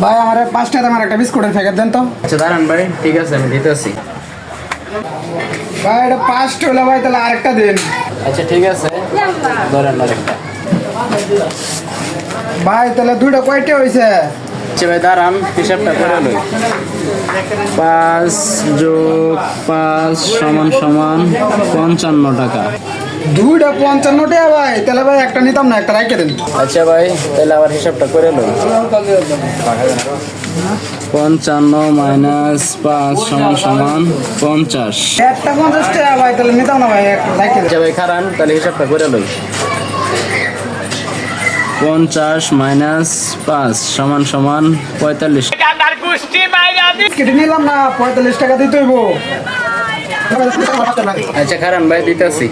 ভাই আমার 5 টাকা আমার একটা বিস্কুটের প্যাকেট দেন তো। আচ্ছা দাঁড়ান ভাই, ঠিক আছে আমি দিতেছি। ভাই এটা 5 টাকা ভাই, তাহলে আরেকটা দিন। আচ্ছা ঠিক আছে, ধরেন আরেকটা। ভাই তাহলে দুইটা কয়টা হয়েছে? আচ্ছা ভাই দাঁড়ান, হিসাবটা করে লই। 5 যোগ 5 সমান সমান 55 টাকা। দুইটা 55 টাকা ভাই, তাহলে ভাই একটা নিতাম না, একটা রাখে দেন। আচ্ছা ভাই তাহলে আবার হিসাবটা করে লই। 55 মাইনাস 5 সমান সমান 50। একটা 50 টাকা ভাই, তাহলে নিতাম না ভাই, একটা রাখে দেন। আচ্ছা ভাই খারান, তাহলে হিসাবটা করে লই। 50 মাইনাস 5 সমান সমান 45। কেটে নিলাম না, 45 টাকা দিতে হইব। আচ্ছা খারান ভাই দিতেছি।